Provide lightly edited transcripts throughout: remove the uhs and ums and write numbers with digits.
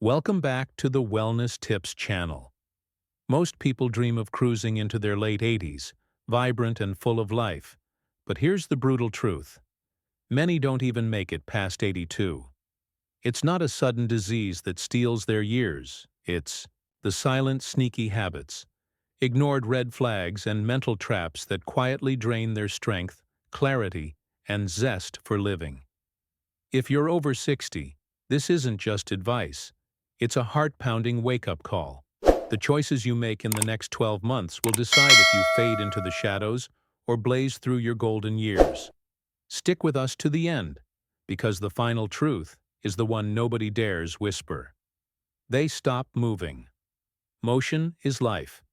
Welcome back to the Wellness Tips channel. Most people dream of cruising into their late 80s, vibrant and full of life. But here's the brutal truth. Many don't even make it past 82. It's not a sudden disease that steals their years. It's the silent, sneaky habits, ignored red flags, and mental traps that quietly drain their strength, clarity, and zest for living. If you're over 60, this isn't just advice. It's a heart-pounding wake-up call. The choices you make in the next 12 months will decide if you fade into the shadows or blaze through your golden years. Stick with us to the end, because the final truth is the one nobody dares whisper. They stop moving. Motion is life.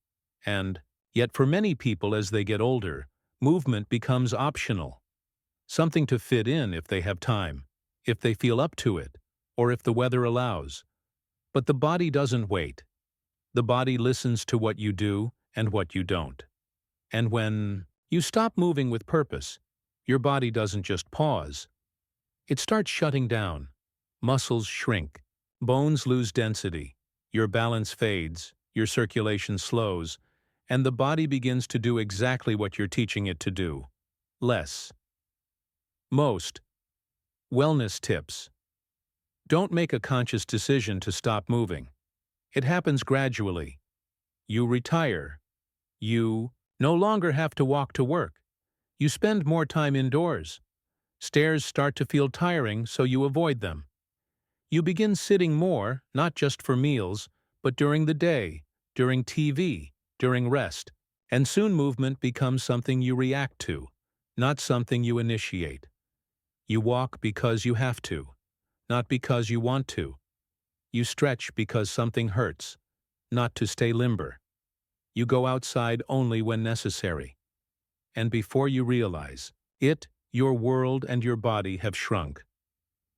And yet for many people as they get older, movement becomes optional. Something to fit in if they have time, if they feel up to it, or if the weather allows. But the body doesn't wait. The body listens to what you do and what you don't. And when you stop moving with purpose, your body doesn't just pause. It starts shutting down. Muscles shrink. Bones lose density. Your balance fades. Your circulation slows. And the body begins to do exactly what you're teaching it to do. Less. Most. Wellness tips. Don't make a conscious decision to stop moving. It happens gradually. You retire. You no longer have to walk to work. You spend more time indoors. Stairs start to feel tiring, so you avoid them. You begin sitting more, not just for meals, but during the day, during TV, during rest. And soon movement becomes something you react to, not something you initiate. You walk because you have to, not because you want to. You stretch because something hurts, not to stay limber. You go outside only when necessary. And before you realize it, your world and your body have shrunk.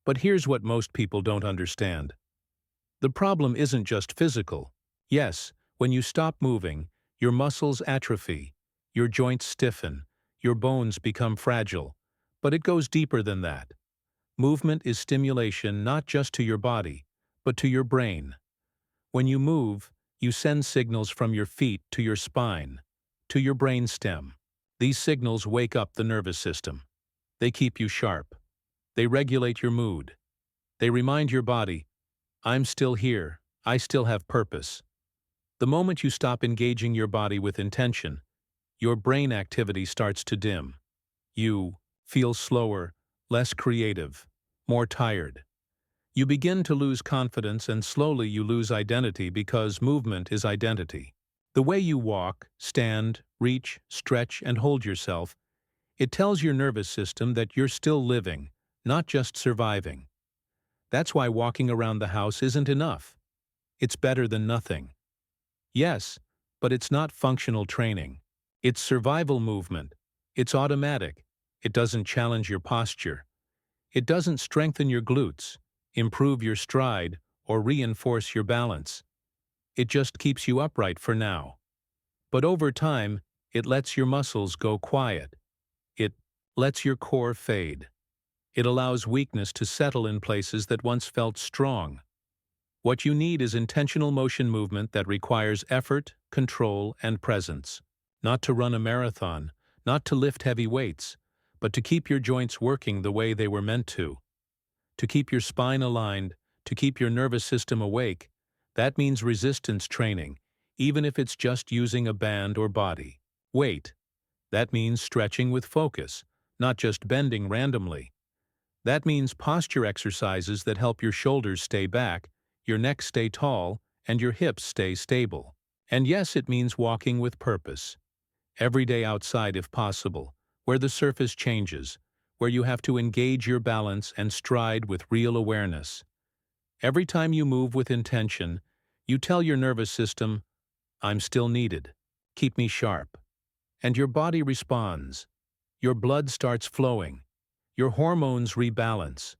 But here's what most people don't understand. The problem isn't just physical. Yes, when you stop moving, your muscles atrophy, your joints stiffen, your bones become fragile. But it goes deeper than that. Movement is stimulation not just to your body, but to your brain. When you move, you send signals from your feet to your spine, to your brainstem. These signals wake up the nervous system. They keep you sharp. They regulate your mood. They remind your body, I'm still here, I still have purpose. The moment you stop engaging your body with intention, your brain activity starts to dim. You feel slower, less creative, more tired. You begin to lose confidence, and slowly you lose identity, because movement is identity. The way you walk, stand, reach, stretch, and hold yourself, it tells your nervous system that you're still living, not just surviving. That's why walking around the house isn't enough. It's better than nothing. Yes, but it's not functional training. It's survival movement. It's automatic. It doesn't challenge your posture. It doesn't strengthen your glutes, improve your stride, or reinforce your balance. It just keeps you upright for now. But over time, it lets your muscles go quiet. It lets your core fade. It allows weakness to settle in places that once felt strong. What you need is intentional motion movement that requires effort, control, and presence. Not to run a marathon, not to lift heavy weights, but to keep your joints working the way they were meant to. To keep your spine aligned, to keep your nervous system awake. That means resistance training, even if it's just using a band or body weight. That means stretching with focus, not just bending randomly. That means posture exercises that help your shoulders stay back, your neck stay tall, and your hips stay stable. And yes, it means walking with purpose. Every day outside if possible, where the surface changes, where you have to engage your balance and stride with real awareness. Every time you move with intention, you tell your nervous system, I'm still needed. Keep me sharp. And your body responds. Your blood starts flowing. Your hormones rebalance.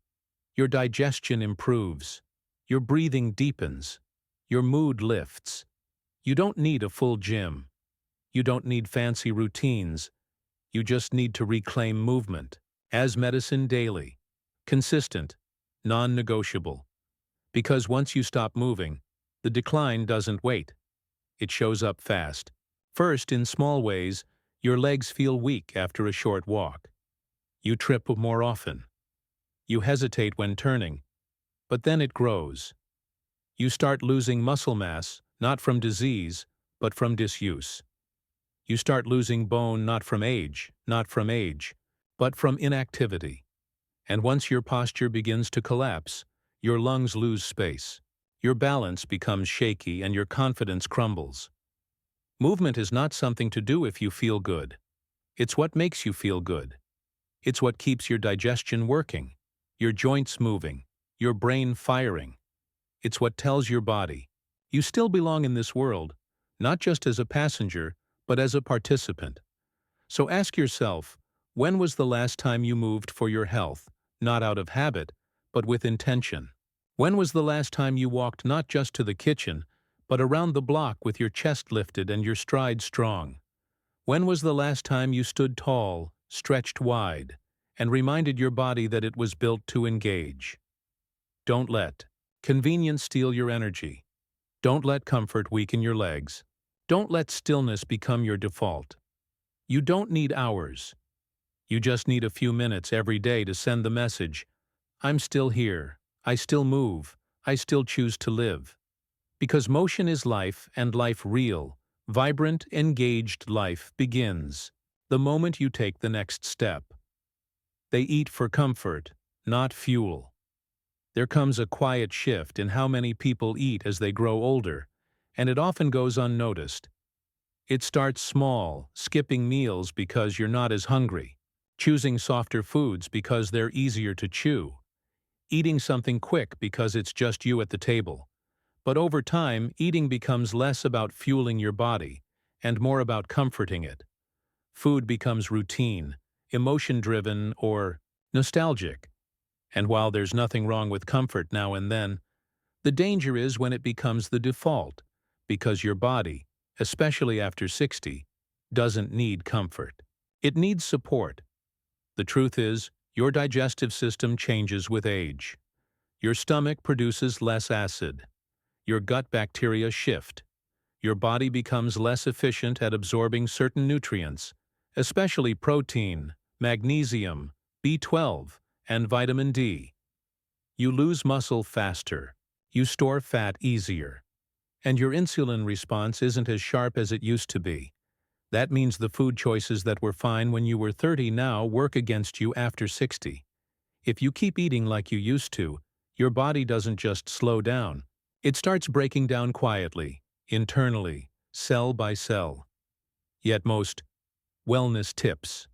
Your digestion improves. Your breathing deepens. Your mood lifts. You don't need a full gym. You don't need fancy routines. You just need to reclaim movement as medicine daily, consistent, non-negotiable. Because once you stop moving, the decline doesn't wait. It shows up fast. First, in small ways, your legs feel weak after a short walk. You trip more often. You hesitate when turning, but then it grows. You start losing muscle mass, not from disease, but from disuse. You start losing bone not from age, but from inactivity. And once your posture begins to collapse, your lungs lose space. Your balance becomes shaky and your confidence crumbles. Movement is not something to do if you feel good. It's what makes you feel good. It's what keeps your digestion working, your joints moving, your brain firing. It's what tells your body, you still belong in this world, not just as a passenger, but as a participant. So ask yourself, when was the last time you moved for your health, not out of habit, but with intention? When was the last time you walked not just to the kitchen, but around the block with your chest lifted and your stride strong? When was the last time you stood tall, stretched wide, and reminded your body that it was built to engage? Don't let convenience steal your energy. Don't let comfort weaken your legs. Don't let stillness become your default. You don't need hours. You just need a few minutes every day to send the message, I'm still here, I still move, I still choose to live. Because motion is life and life real, vibrant, engaged life begins the moment you take the next step. They eat for comfort, not fuel. There comes a quiet shift in how many people eat as they grow older, and it often goes unnoticed. It starts small, skipping meals because you're not as hungry, choosing softer foods because they're easier to chew, eating something quick because it's just you at the table. But over time, eating becomes less about fueling your body and more about comforting it. Food becomes routine, emotion-driven, or nostalgic. And while there's nothing wrong with comfort now and then, the danger is when it becomes the default, because your body, especially after 60, doesn't need comfort. It needs support. The truth is, your digestive system changes with age. Your stomach produces less acid. Your gut bacteria shift. Your body becomes less efficient at absorbing certain nutrients, especially protein, magnesium, B12, and vitamin D. You lose muscle faster. You store fat easier. And your insulin response isn't as sharp as it used to be. That means the food choices that were fine when you were 30 now work against you after 60. If you keep eating like you used to, your body doesn't just slow down. It starts breaking down quietly, internally, cell by cell. Yet most wellness tips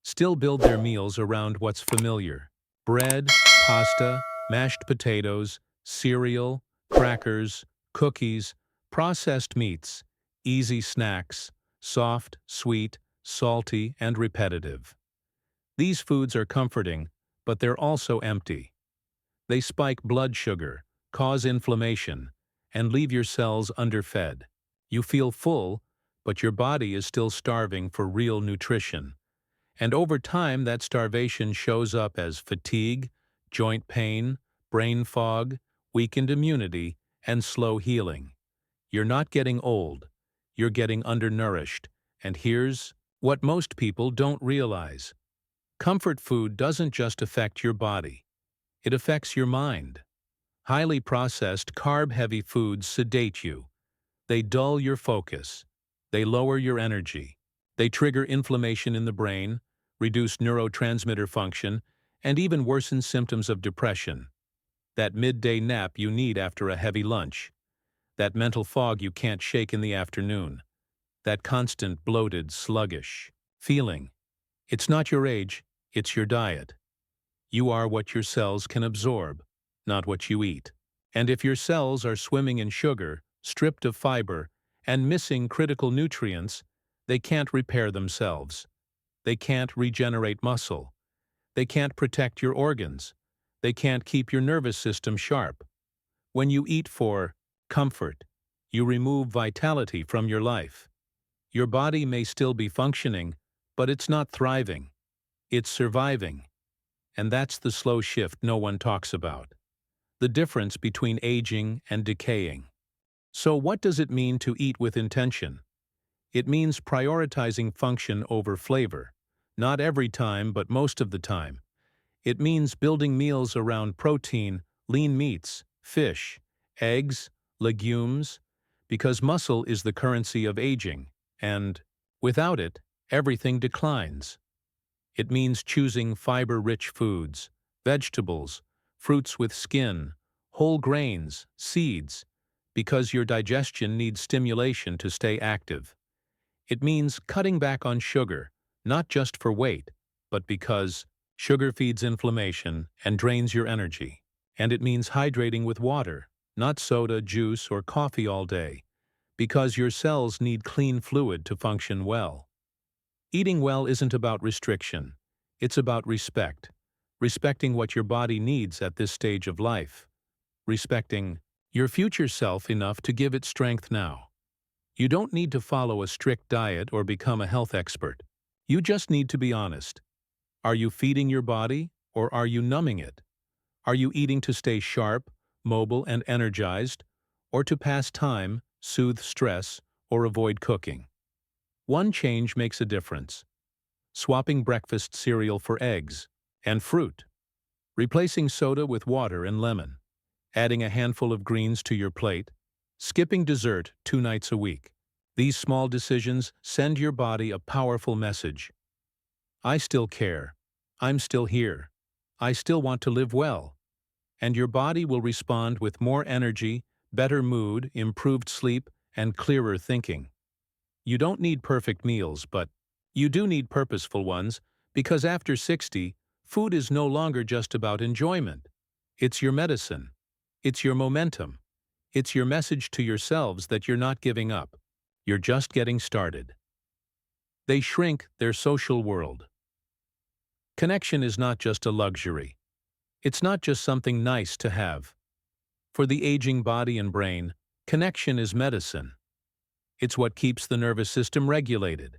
still build their meals around what's familiar. Bread, pasta, mashed potatoes, cereal, crackers, cookies, processed meats, easy snacks, soft, sweet, salty, and repetitive. These foods are comforting, but they're also empty. They spike blood sugar, cause inflammation, and leave your cells underfed. You feel full, but your body is still starving for real nutrition. And over time, that starvation shows up as fatigue, joint pain, brain fog, weakened immunity, and slow healing. You're not getting old. You're getting undernourished. And here's what most people don't realize. Comfort food doesn't just affect your body. It affects your mind. Highly processed, carb-heavy foods sedate you. They dull your focus. They lower your energy. They trigger inflammation in the brain, reduce neurotransmitter function, and even worsen symptoms of depression. That midday nap you need after a heavy lunch. That mental fog you can't shake in the afternoon. That constant bloated, sluggish feeling. It's not your age, it's your diet. You are what your cells can absorb, not what you eat. And if your cells are swimming in sugar, stripped of fiber, and missing critical nutrients, they can't repair themselves. They can't regenerate muscle. They can't protect your organs. They can't keep your nervous system sharp. When you eat for comfort, you remove vitality from your life. Your body may still be functioning, but it's not thriving. It's surviving. And that's the slow shift no one talks about. the difference between aging and decaying. So what does it mean to eat with intention? It means prioritizing function over flavor. Not every time, but most of the time. It means building meals around protein, lean meats, fish, eggs, legumes, because muscle is the currency of aging, and without it, everything declines. It means choosing fiber-rich foods, vegetables, fruits with skin, whole grains, seeds, because your digestion needs stimulation to stay active. It means cutting back on sugar, not just for weight, but because sugar feeds inflammation and drains your energy. And it means hydrating with water, not soda, juice, or coffee all day, because your cells need clean fluid to function well. Eating well isn't about restriction. It's about respect. Respecting what your body needs at this stage of life. Respecting your future self enough to give it strength now. You don't need to follow a strict diet or become a health expert. You just need to be honest. Are you feeding your body, or are you numbing it? Are you eating to stay sharp, mobile, and energized, or to pass time, soothe stress, or avoid cooking? One change makes a difference. Swapping breakfast cereal for eggs and fruit. Replacing soda with water and lemon. Adding a handful of greens to your plate. Skipping dessert 2 nights a week. These small decisions send your body a powerful message. I still care. I'm still here. I still want to live well. And your body will respond with more energy, better mood, improved sleep, and clearer thinking. You don't need perfect meals, but you do need purposeful ones, because after 60, food is no longer just about enjoyment. It's your medicine. It's your momentum. It's your message to yourselves that you're not giving up. You're just getting started. They shrink their social world. Connection is not just a luxury. It's not just something nice to have. For the aging body and brain, connection is medicine. It's what keeps the nervous system regulated.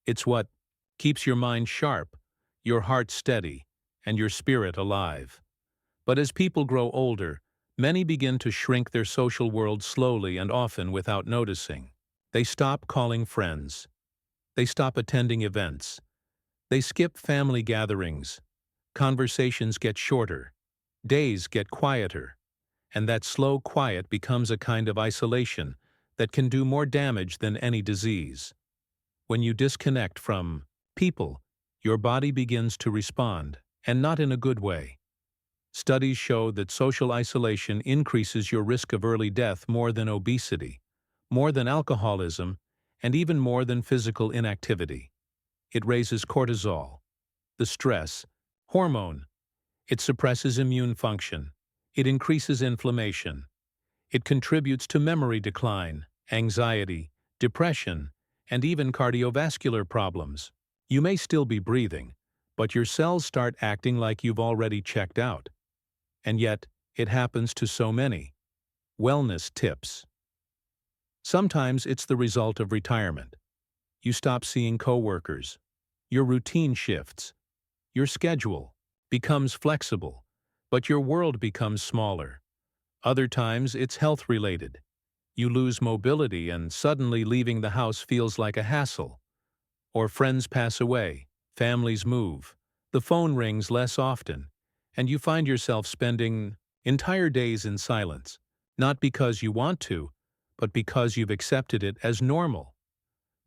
It's what keeps your mind sharp, your heart steady, and your spirit alive. But as people grow older, many begin to shrink their social world slowly and often without noticing. They stop calling friends. They stop attending events. They skip family gatherings. Conversations get shorter. Days get quieter. And that slow quiet becomes a kind of isolation that can do more damage than any disease. When you disconnect from people, your body begins to respond, and not in a good way. Studies show that social isolation increases your risk of early death more than obesity, more than alcoholism, and even more than physical inactivity. It raises cortisol, the stress hormone. It suppresses immune function. It increases inflammation. It contributes to memory decline, anxiety, depression, and even cardiovascular problems. You may still be breathing, but your cells start acting like you've already checked out. And yet, it happens to so many. Wellness tips. Sometimes it's the result of retirement. You stop seeing coworkers. Your routine shifts. Your schedule becomes flexible, but your world becomes smaller. Other times it's health-related. You lose mobility and suddenly leaving the house feels like a hassle. Or friends pass away, families move, the phone rings less often, and you find yourself spending entire days in silence, not because you want to, but because you've accepted it as normal.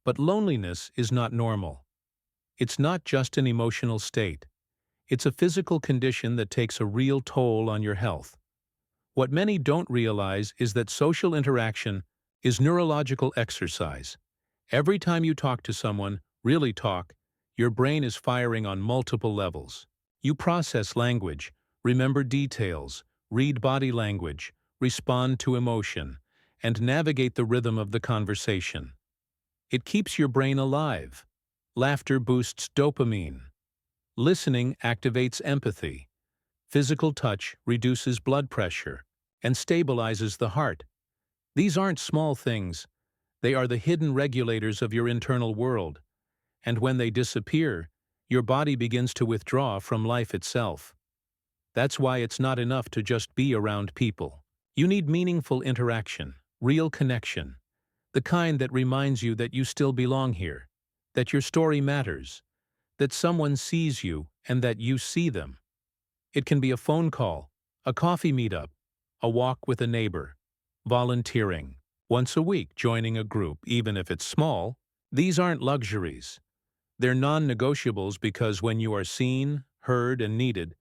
But loneliness is not normal. It's not just an emotional state. It's a physical condition that takes a real toll on your health. What many don't realize is that social interaction is neurological exercise. Every time you talk to someone, really talk, your brain is firing on multiple levels. You process language, remember details, read body language, respond to emotion, and navigate the rhythm of the conversation. It keeps your brain alive. Laughter boosts dopamine. Listening activates empathy. Physical touch reduces blood pressure and stabilizes the heart. These aren't small things. They are the hidden regulators of your internal world. And when they disappear, your body begins to withdraw from life itself. That's why it's not enough to just be around people. You need meaningful interaction, real connection, the kind that reminds you that you still belong here, that your story matters, that someone sees you and that you see them. It can be a phone call, a coffee meetup, a walk with a neighbor, volunteering, once a week joining a group, even if it's small. These aren't luxuries. They're non-negotiables because when you are seen, heard, and needed,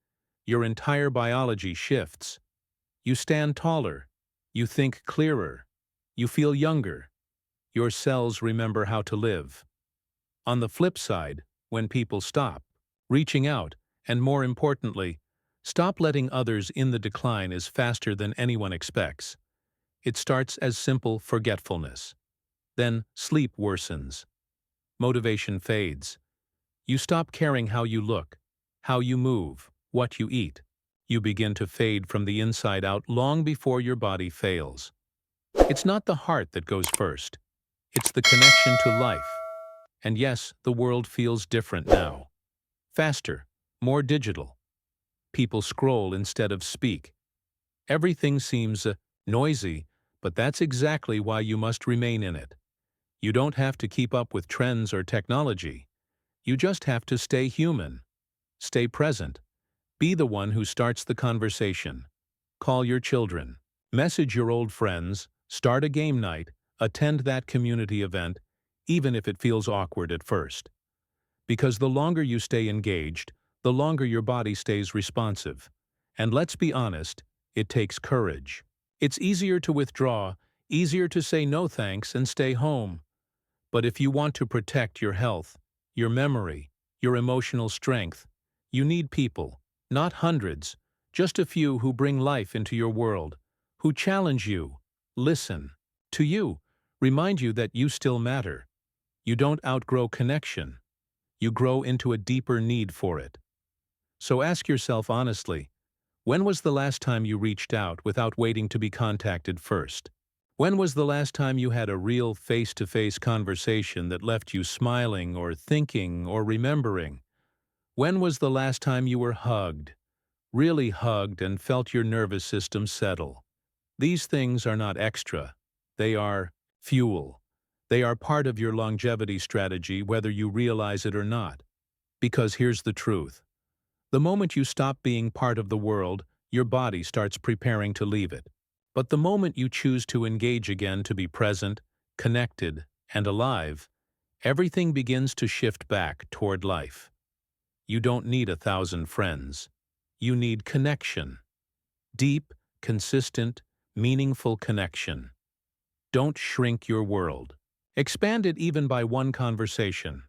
your entire biology shifts. You stand taller. You think clearer. You feel younger. Your cells remember how to live. On the flip side, when people stop reaching out, and more importantly, stop letting others in, the decline is faster than anyone expects. It starts as simple forgetfulness. Then sleep worsens. Motivation fades. You stop caring how you look, how you move, what you eat. You begin to fade from the inside out long before your body fails. It's not the heart that goes first. It's the connection to life. And yes, the world feels different now. Faster, more digital. People scroll instead of speak. Everything seems noisy, but that's exactly why you must remain in it. You don't have to keep up with trends or technology. You just have to stay human. Stay present. Be the one who starts the conversation. Call your children. Message your old friends. Start a game night. Attend that community event, even if it feels awkward at first. Because the longer you stay engaged, the longer your body stays responsive. And let's be honest, it takes courage. It's easier to withdraw, easier to say no thanks and stay home. But if you want to protect your health, your memory, your emotional strength, you need people, not hundreds, just a few who bring life into your world, who challenge you, listen to you, remind you that you still matter. You don't outgrow connection. You grow into a deeper need for it. So ask yourself honestly, when was the last time you reached out without waiting to be contacted first? When was the last time you had a real face-to-face conversation that left you smiling or thinking or remembering? When was the last time you were hugged, really hugged, and felt your nervous system settle? These things are not extra. They are fuel. They are part of your longevity strategy, whether you realize it or not. Because here's the truth. The moment you stop being part of the world, your body starts preparing to leave it. But the moment you choose to engage again, to be present, connected, and alive, everything begins to shift back toward life. You don't need 1,000 friends. You need connection. Deep, consistent, meaningful connection. Don't shrink your world. Expand it even by one conversation.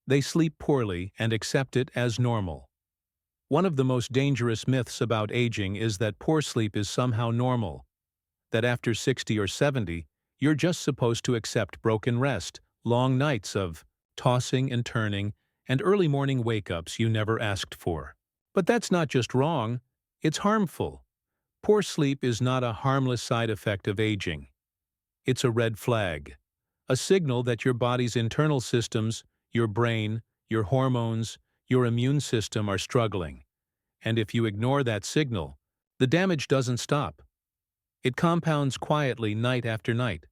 They sleep poorly and accept it as normal. One of the most dangerous myths about aging is that poor sleep is somehow normal, that after 60 or 70, you're just supposed to accept broken rest, long nights of tossing and turning, and early morning wake-ups you never asked for. But that's not just wrong, it's harmful. Poor sleep is not a harmless side effect of aging. It's a red flag, a signal that your body's internal systems, your brain, your hormones, your immune system are struggling. And if you ignore that signal, the damage doesn't stop. It compounds quietly night after night.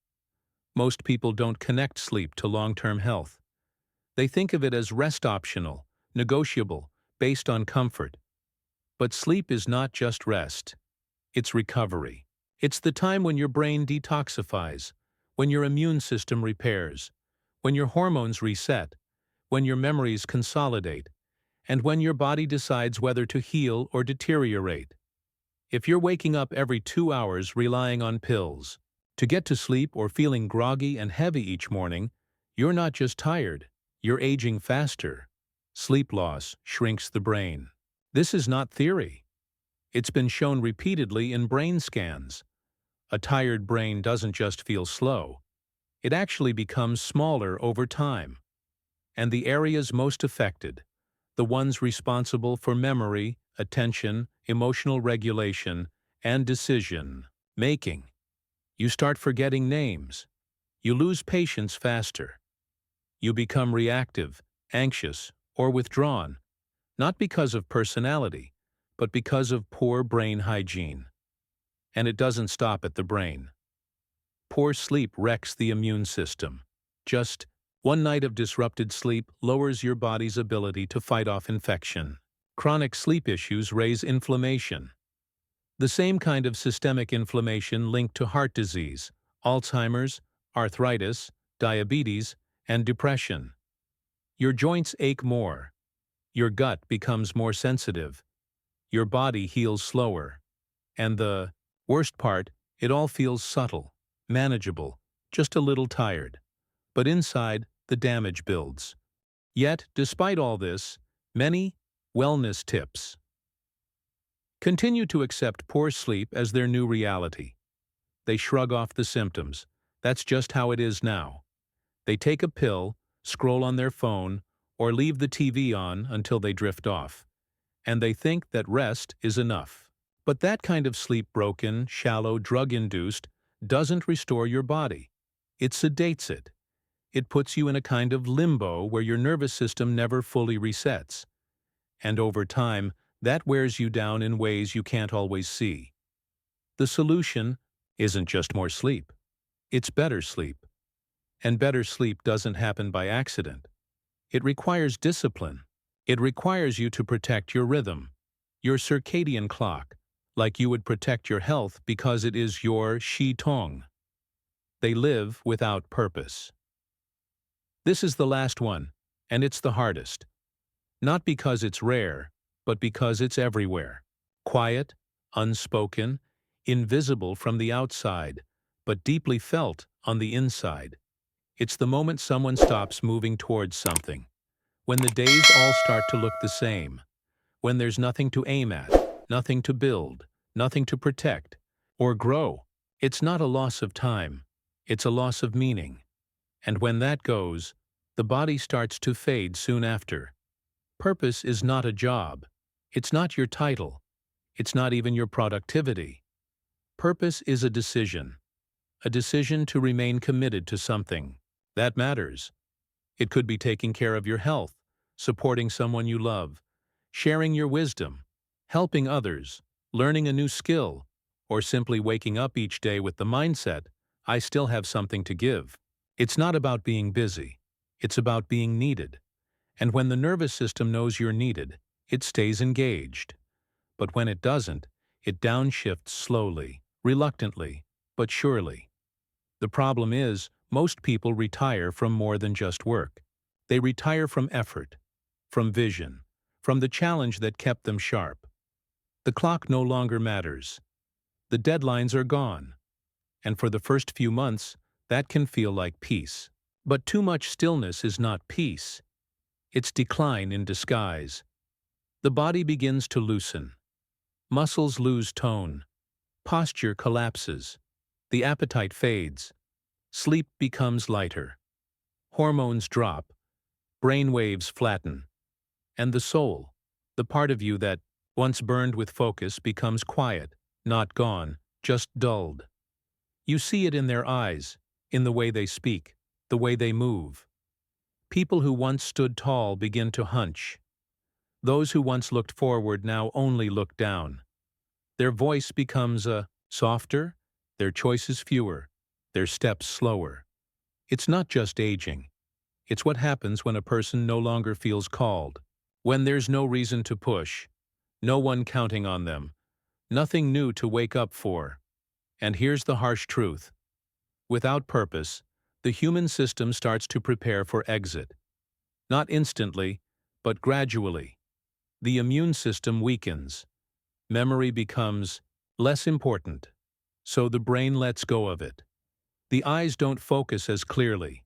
Most people don't connect sleep to long-term health. They think of it as rest optional, negotiable, based on comfort. But sleep is not just rest. It's recovery. It's the time when your brain detoxifies, when your immune system repairs, when your hormones reset, when your memories consolidate, and when your body decides whether to heal or deteriorate. If you're waking up every 2 hours relying on pills to get to sleep or feeling groggy and heavy each morning, you're not just tired, you're aging faster. Sleep loss shrinks the brain. This is not theory. It's been shown repeatedly in brain scans. A tired brain doesn't just feel slow. It actually becomes smaller over time. And the areas most affected, the ones responsible for memory, attention, emotional regulation, and decision-making. You start forgetting names. You lose patience faster. You become reactive, anxious, or withdrawn, not because of personality, but because of poor brain hygiene. And it doesn't stop at the brain. Poor sleep wrecks the immune system. Just one night of disrupted sleep lowers your body's ability to fight off infection. Chronic sleep issues raise inflammation. The same kind of systemic inflammation linked to heart disease, Alzheimer's, arthritis, diabetes, and depression. Your joints ache more. Your gut becomes more sensitive. Your body heals slower. And the worst part, it all feels subtle, manageable, just a little tired. But inside, the damage builds. Yet, despite all this, many wellness tips continue to accept poor sleep as their new reality. They shrug off the symptoms. That's just how it is now. They take a pill, scroll on their phone, or leave the TV on until they drift off. And they think that rest is enough. But that kind of sleep-broken, shallow, drug-induced doesn't restore your body. It sedates it. It puts you in a kind of limbo where your nervous system never fully resets. And over time, that wears you down in ways you can't always see. The solution isn't just more sleep. It's better sleep. And better sleep doesn't happen by accident. It requires discipline. It requires you to protect your rhythm, your circadian clock, like you would protect your health because it is your shi-tong. They live without purpose. This is the last one, and it's the hardest. Not because it's rare, but because it's everywhere. Quiet, unspoken, invisible from the outside, but deeply felt on the inside. It's the moment someone stops moving towards something. When the days all start to look the same. When there's nothing to aim at, nothing to build, nothing to protect, or grow. It's not a loss of time. It's a loss of meaning. And when that goes, the body starts to fade soon after. Purpose is not a job. It's not your title. It's not even your productivity. Purpose is a decision to remain committed to something. That matters. It could be taking care of your health, supporting someone you love, sharing your wisdom, helping others, learning a new skill, or simply waking up each day with the mindset, I still have something to give. It's not about being busy. It's about being needed. And when the nervous system knows you're needed, it stays engaged. But when it doesn't, it downshifts slowly, reluctantly, but surely. The problem is, most people retire from more than just work. They retire from effort, from vision, from the challenge that kept them sharp. The clock no longer matters. The deadlines are gone. And for the first few months, that can feel like peace. But too much stillness is not peace. It's decline in disguise. The body begins to loosen. Muscles lose tone. Posture collapses. The appetite fades. Sleep becomes lighter. Hormones drop. Brain waves flatten. And the soul, the part of you that once burned with focus, becomes quiet, not gone, just dulled. You see it in their eyes, in the way they speak, the way they move. People who once stood tall begin to hunch. Those who once looked forward now only look down. Their voice becomes softer, their choices fewer, their steps slower. It's not just aging. It's what happens when a person no longer feels called. When there's no reason to push, no one counting on them, nothing new to wake up for. And here's the harsh truth. Without purpose, the human system starts to prepare for exit. Not instantly, but gradually. The immune system weakens. Memory becomes less important. So the brain lets go of it. The eyes don't focus as clearly.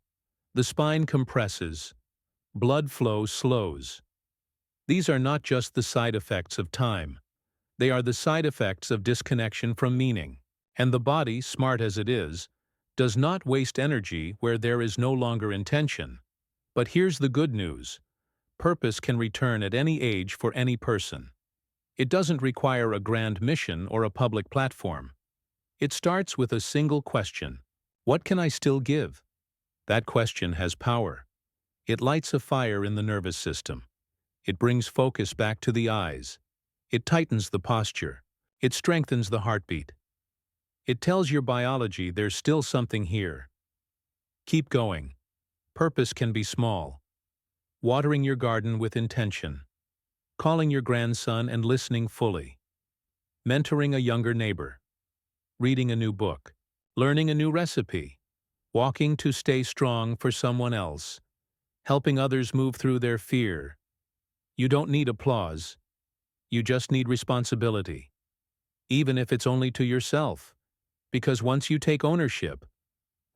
The spine compresses. Blood flow slows. These are not just the side effects of time. They are the side effects of disconnection from meaning. And the body, smart as it is, does not waste energy where there is no longer intention. But here's the good news. Purpose can return at any age for any person. It doesn't require a grand mission or a public platform. It starts with a single question. What can I still give? That question has power. It lights a fire in the nervous system. It brings focus back to the eyes. It tightens the posture. It strengthens the heartbeat. It tells your biology there's still something here. Keep going. Purpose can be small. Watering your garden with intention. Calling your grandson and listening fully. Mentoring a younger neighbor. Reading a new book. Learning a new recipe. Walking to stay strong for someone else. Helping others move through their fear. You don't need applause. You just need responsibility. Even if it's only to yourself. Because once you take ownership,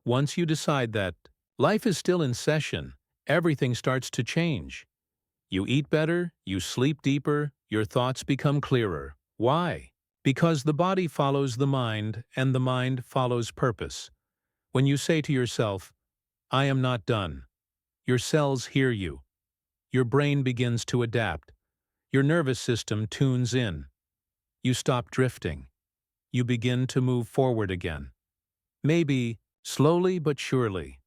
once you decide that life is still in session, everything starts to change. You eat better, you sleep deeper, your thoughts become clearer. Why? Because the body follows the mind and the mind follows purpose. When you say to yourself, "I am not done," your cells hear you. Your brain begins to adapt. Your nervous system tunes in. You stop drifting. You begin to move forward again. Maybe slowly but surely.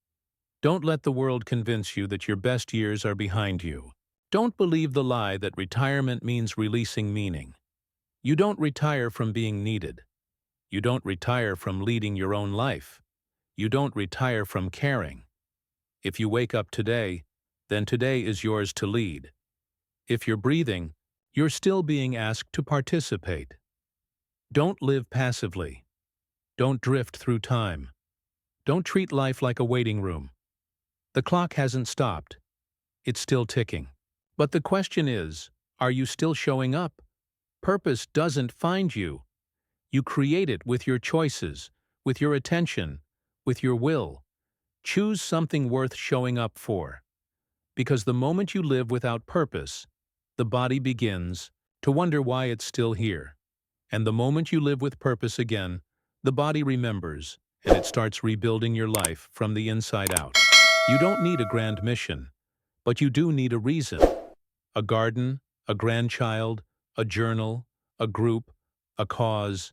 Don't let the world convince you that your best years are behind you. Don't believe the lie that retirement means releasing meaning. You don't retire from being needed. You don't retire from leading your own life. You don't retire from caring. If you wake up today, then today is yours to lead. If you're breathing, you're still being asked to participate. Don't live passively. Don't drift through time. Don't treat life like a waiting room. The clock hasn't stopped. It's still ticking. But the question is, are you still showing up? Purpose doesn't find you. You create it with your choices, with your attention, with your will. Choose something worth showing up for. Because the moment you live without purpose, the body begins to wonder why it's still here. And the moment you live with purpose again, the body remembers, and it starts rebuilding your life from the inside out. You don't need a grand mission, but you do need a reason. A garden, a grandchild, a journal, a group, a cause,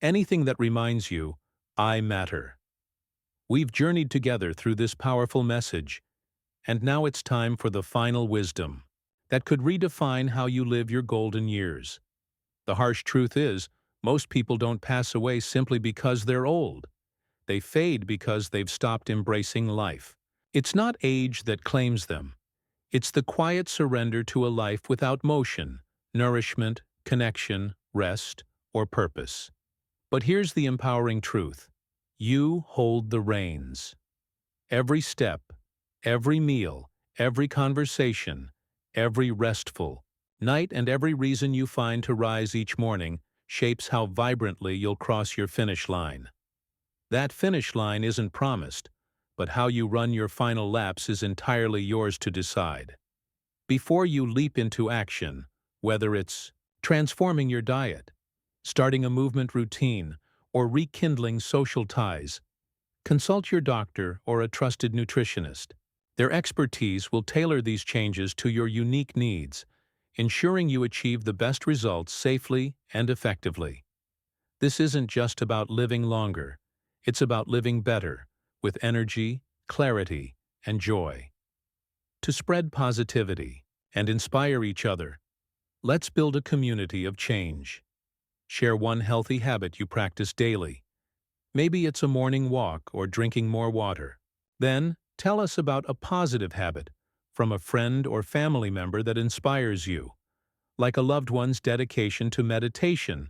anything that reminds you, I matter. We've journeyed together through this powerful message, and now it's time for the final wisdom that could redefine how you live your golden years. The harsh truth is, most people don't pass away simply because they're old. They fade because they've stopped embracing life. It's not age that claims them. It's the quiet surrender to a life without motion, nourishment, connection, rest, or purpose. But here's the empowering truth. You hold the reins. Every step, every meal, every conversation, every restful night, and every reason you find to rise each morning shapes how vibrantly you'll cross your finish line. That finish line isn't promised, but how you run your final laps is entirely yours to decide. Before you leap into action, whether it's transforming your diet, starting a movement routine, or rekindling social ties, consult your doctor or a trusted nutritionist. Their expertise will tailor these changes to your unique needs, ensuring you achieve the best results safely and effectively. This isn't just about living longer. It's about living better, with energy, clarity, and joy. To spread positivity and inspire each other, let's build a community of change. Share one healthy habit you practice daily. Maybe it's a morning walk or drinking more water. Then, tell us about a positive habit from a friend or family member that inspires you, like a loved one's dedication to meditation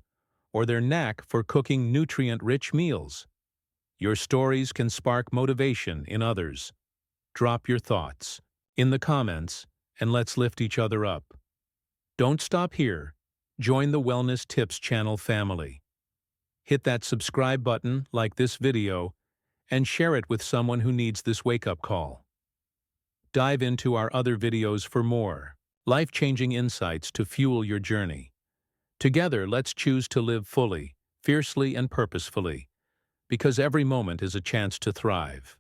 or their knack for cooking nutrient-rich meals. Your stories can spark motivation in others. Drop your thoughts in the comments and let's lift each other up. Don't stop here. Join the Wellnesstips channel family. Hit that subscribe button, like this video, and share it with someone who needs this wake-up call. Dive into our other videos for more life-changing insights to fuel your journey. Together, let's choose to live fully, fiercely, and purposefully, because every moment is a chance to thrive.